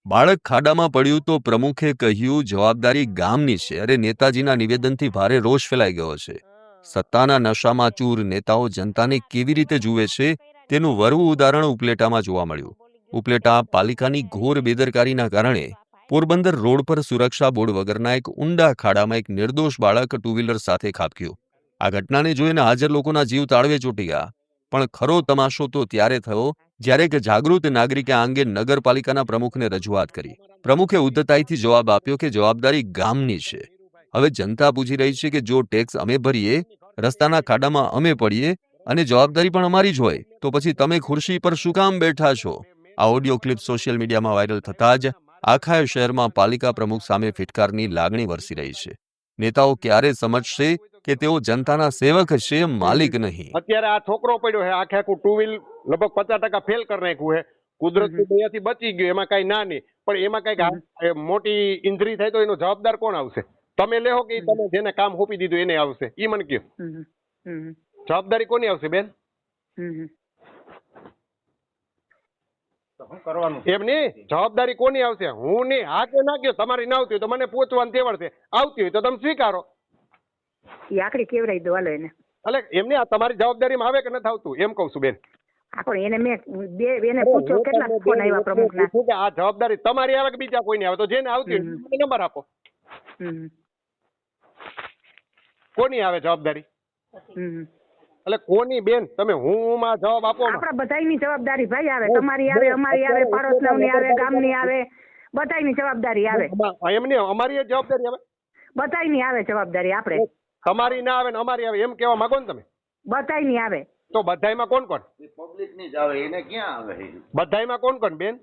બાળક ખાડામાં પડ્યું તો પ્રમુખે કહ્યું જવાબદારી ગામની છે. અરે નેતાજીના નિવેદનથી ભારે રોષ ફેલાઈ ગયો છે. સત્તાના નશામાં ચૂર નેતાઓ જનતાને કેવી રીતે જુએ છે તેનું વરવું ઉદાહરણ ઉપલેટામાં જોવા મળ્યું. ઉપલેટા પાલિકાની ઘોર બેદરકારીના કારણે પોરબંદર રોડ પર સુરક્ષા બોર્ડ વગરના એક ઊંડા ખાડામાં એક નિર્દોષ બાળક ટુ વ્હીલર સાથે ખાબક્યું. આ ઘટનાને જોઈને હાજર લોકોના જીવ તાળવે ચોંટી ગયા. પણ ખરો તમાશો તો ત્યારે થયો જ્યારે એક જાગૃત નાગરિકે આ અંગે નગરપાલિકાના પ્રમુખને રજૂઆત કરી. પ્રમુખે ઉદ્ધતાઈથી જવાબ આપ્યો કે જવાબદારી ગામની છે. હવે જનતા પૂછી રહી છે કે જો ટેક્સ અમે ભરીએ, રસ્તાના ખાડામાં અમે પડીએ અને જવાબદારી પણ અમારી જ હોય તો પછી તમે ખુરશી પર શું કામ બેઠા છો? આ ઓડિયો ક્લિપ સોશિયલ મીડિયામાં વાયરલ થતા જ આખા શહેરમાં પાલિકા પ્રમુખ સામે ફિટકારની લાગણી વરસી રહી છે. નેતાઓ ક્યારે સમજશે કે તેઓ જનતાના સેવક છે, માલિક નહીં? અત્યારે આ છોકરો પડ્યો છે, આખે આખું ટુ વ્હીલ લગભગ 50% ફેલ કરી નાખ્યું છે. કુદરતી દયાથી બચી ગયો, એમાં કઈ ના નહીં, પણ એમાં કઈક મોટી ઇન્જરી થાય તો એનો જવાબદાર કોણ આવશે? તમે લેહો કે તમે જેને કામ સોંપી દીધું એને આવશે? ઈ મને કયો, જવાબદારી કોની આવશે બેન? એમ નહીં, જવાબદારી કોની આવશે? હું નહીં, હા કે ના કયો. તમારી ના આવતી હોય તો મને પૂછવાનું તેવડ છે, આવતી હોય તો તમે સ્વીકારો. આકડી કેવરાઈ દો હાલો એને. એટલે એમને આ તમારી જવાબદારીમાં આવે કે નથી આવતું એમ કહું છું બેન. એને મેં એને પૂછ્યો કેટલા ફોન આવ્યા પ્રમુખના. આ જવાબદારી તમારી આવે કે બીજા કોઈની આવે? તો જેને આવતી હોય નંબર આપો. કોની આવે જવાબદારી? એટલે કોની બેન? તમે હું માં જવાબ આપો. આપણા બધાની જવાબદારી ભાઈ આવે. તમારી આવે, અમારી આવે, પાડોશની આવે, ગામની આવે, બધાની જવાબદારી આવે. એમની અમારી જવાબદારી આવે, બધાની આવે જવાબદારી. આપણે તમારી ના આવે ને અમારી આવે એમ કેવા માંગો ને તમે? બધાની આવે. તો બધાયમાં કોણ કોણ? પબ્લિક ની જ આવે, એને ક્યાં આવે? બધાયમાં કોણ કોણ બેન?